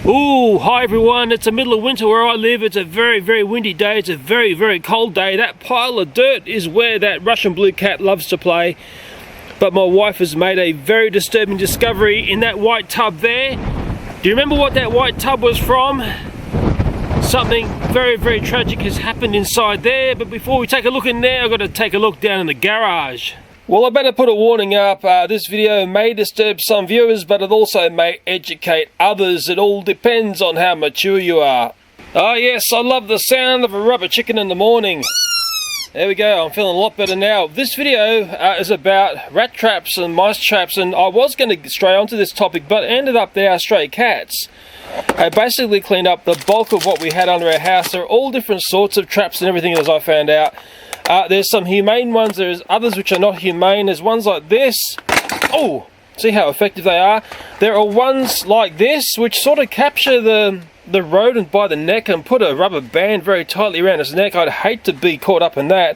Ooh, hi everyone, it's the middle of winter where I live. It's a very, very windy day. It's a very, very cold day. That pile of dirt is where that Russian blue cat loves to play. But my wife has made a very disturbing discovery in that white tub there. Do you remember what that white tub was from? Something very, very tragic has happened inside there. But before we take a look in there, I've got to take a look down in the garage. Well, I better put a warning up. This video may disturb some viewers, but it also may educate others. It all depends on how mature you are. Oh yes, I love the sound of a rubber chicken in the morning. There we go, I'm feeling a lot better now. This video is about rat traps and mice traps, and I was going to stray onto this topic, but ended up they are stray cats. I basically cleaned up the bulk of what we had under our house. There are all different sorts of traps and everything, as I found out. There's some humane ones, there's others which are not humane. There's ones like this. Oh, see how effective they are? There are ones like this which sort of capture the rodent by the neck and put a rubber band very tightly around its neck. I'd hate to be caught up in that.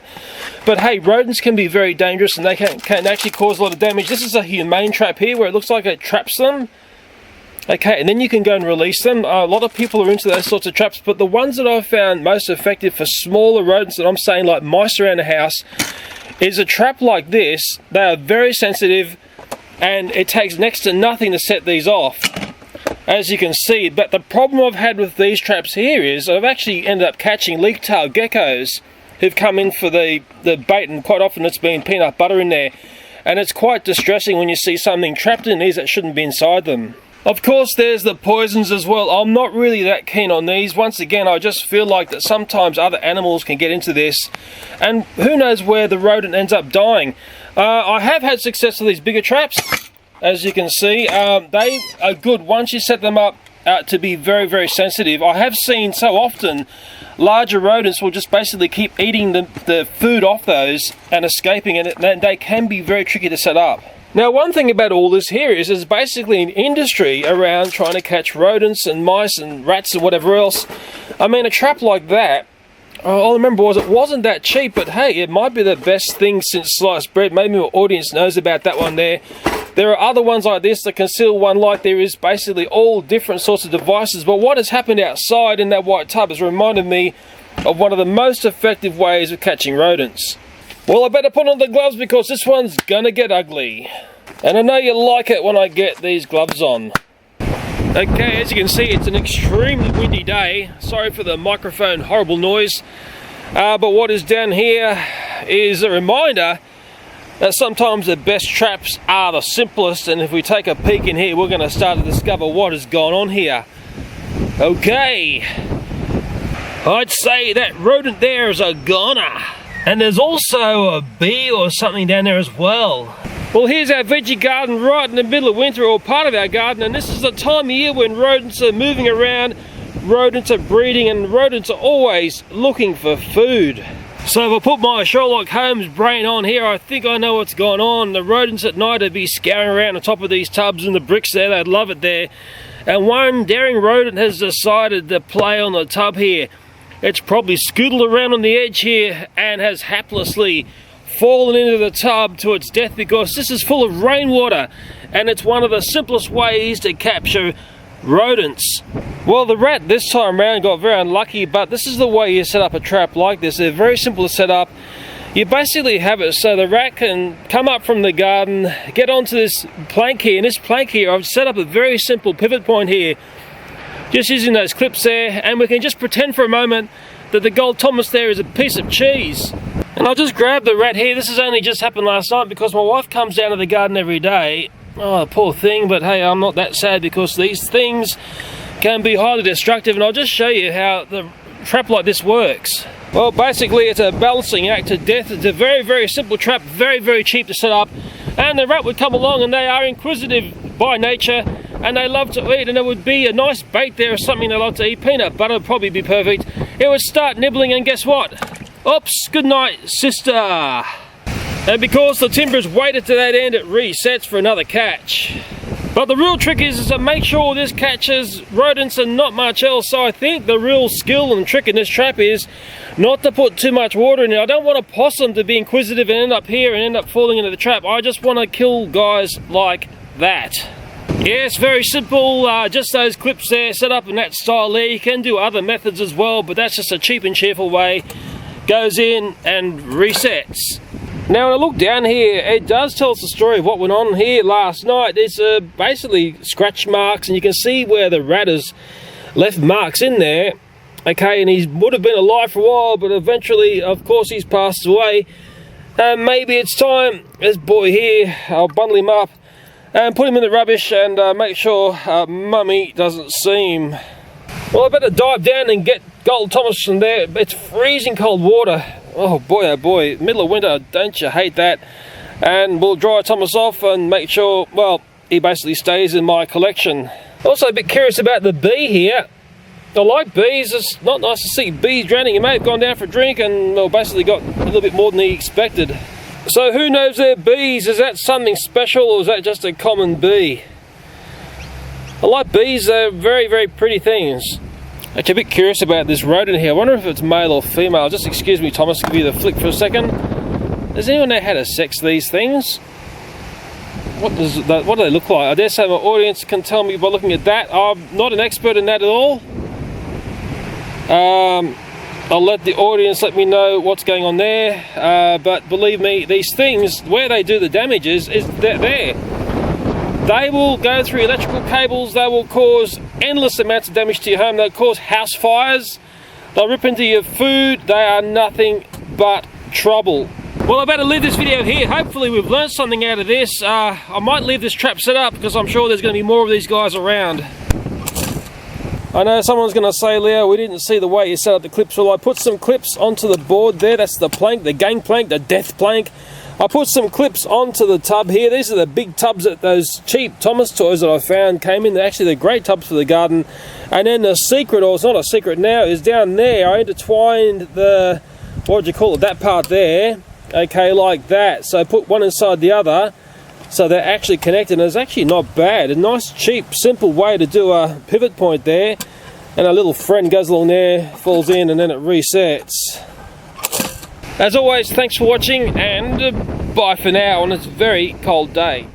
But hey, rodents can be very dangerous and they can actually cause a lot of damage. This is a humane trap here where it looks like it traps them. Okay, and then you can go and release them. A lot of people are into those sorts of traps, but the ones that I've found most effective for smaller rodents, that I'm saying like mice around the house, is a trap like this. They are very sensitive and it takes next to nothing to set these off, as you can see. But the problem I've had with these traps here is I've actually ended up catching leaf-tailed geckos who've come in for the bait, and quite often it's been peanut butter in there. And it's quite distressing when you see something trapped in these that shouldn't be inside them. Of course, there's the poisons as well. I'm not really that keen on these. Once again, I just feel like that sometimes other animals can get into this, and who knows where the rodent ends up dying. I have had success with these bigger traps, as you can see. They are good once you set them up to be very, very sensitive. I have seen so often larger rodents will just basically keep eating the food off those and escaping, and they can be very tricky to set up. Now, one thing about all this here is there's basically an industry around trying to catch rodents and mice and rats and whatever else. I mean, a trap like that, all I remember was it wasn't that cheap, but hey, it might be the best thing since sliced bread. Maybe my audience knows about that one there. There are other ones like this, the concealed one, like there is basically all different sorts of devices. But what has happened outside in that white tub has reminded me of one of the most effective ways of catching rodents. Well, I better put on the gloves because this one's gonna get ugly. And I know you like it when I get these gloves on. Okay, as you can see, it's an extremely windy day. Sorry for the microphone horrible noise. But what is down here is a reminder that sometimes the best traps are the simplest. And if we take a peek in here, we're gonna start to discover what has gone on here. Okay. I'd say that rodent there is a goner. And there's also a bee or something down there as well. Well, here's our veggie garden right in the middle of winter, or part of our garden, and this is the time of year when rodents are moving around, rodents are breeding, and rodents are always looking for food. So if I put my Sherlock Holmes brain on here, I think I know what's going on. The rodents at night would be scouring around on top of these tubs and the bricks there, they'd love it there. And one daring rodent has decided to play on the tub here. It's probably scoodled around on the edge here and has haplessly fallen into the tub to its death, because this is full of rainwater and it's one of the simplest ways to capture rodents. Well, the rat this time around got very unlucky, but this is the way you set up a trap like this. They're very simple to set up. You basically have it so the rat can come up from the garden, get onto this plank here, and this plank here I've set up a very simple pivot point here, just using those clips there, and we can just pretend for a moment that the gold Thomas there is a piece of cheese. And I'll just grab the rat here. This has only just happened last night because my wife comes down to the garden every day. Oh, poor thing, but hey, I'm not that sad because these things can be highly destructive, and I'll just show you how the trap like this works. Well, basically it's a balancing act to death. It's a very, very simple trap, very, very cheap to set up, and the rat would come along, and they are inquisitive by nature, and they love to eat, and there would be a nice bait there or something they love to eat. Peanut butter would probably be perfect. It would start nibbling, and guess what? Oops, good night, sister. And because the timber's weighted to that end, it resets for another catch. But the real trick is to make sure this catches rodents and not much else. So I think the real skill and trick in this trap is not to put too much water in it. I don't want a possum to be inquisitive and end up here and end up falling into the trap. I just want to kill guys like that. Yeah, it's very simple, just those clips there set up in that style there. You can do other methods as well, but that's just a cheap and cheerful way. Goes in and resets. Now when I look down here, it does tell us the story of what went on here last night. There's basically scratch marks, and you can see where the rat has left marks in there. Okay, and he would have been alive for a while, but eventually, of course, he's passed away. Maybe it's time, this boy here, I'll bundle him up and put him in the rubbish and make sure Mummy doesn't see him. Well, I better dive down and get Gold Thomas from there. It's freezing cold water. Oh boy, middle of winter, don't you hate that? And we'll dry Thomas off and make sure, well, he basically stays in my collection. Also a bit curious about the bee here. I like bees. It's not nice to see bees drowning. He may have gone down for a drink and, well, basically got a little bit more than he expected. So who knows they're bees? Is that something special, or is that just a common bee? I like bees. They're very, very pretty things. Actually, a bit curious about this rodent here. I wonder if it's male or female. Just excuse me, Thomas, give you the flick for a second. Does anyone know how to sex these things? What do they look like? I dare say my audience can tell me by looking at that. I'm not an expert in that at all. I'll let the audience let me know what's going on there, but believe me, these things, where they do the damage is there. They will go through electrical cables, they will cause endless amounts of damage to your home, they'll cause house fires, they'll rip into your food, they are nothing but trouble. Well, I better leave this video here. Hopefully we've learned something out of this. I might leave this trap set up because I'm sure there's going to be more of these guys around. I know someone's going to say, Leo, we didn't see the way you set up the clips. Well, I put some clips onto the board there. That's the plank, the gang plank, the death plank. I put some clips onto the tub here. These are the big tubs that those cheap Thomas toys that I found came in. They're actually the great tubs for the garden. And then the secret, or it's not a secret now, is down there. I intertwined the, what do you call it, that part there. Okay, like that. So I put one inside the other. So they're actually connected, and it's actually not bad. A nice, cheap, simple way to do a pivot point there. And a little friend goes along there, falls in, and then it resets. As always, thanks for watching, and bye for now on this very cold day.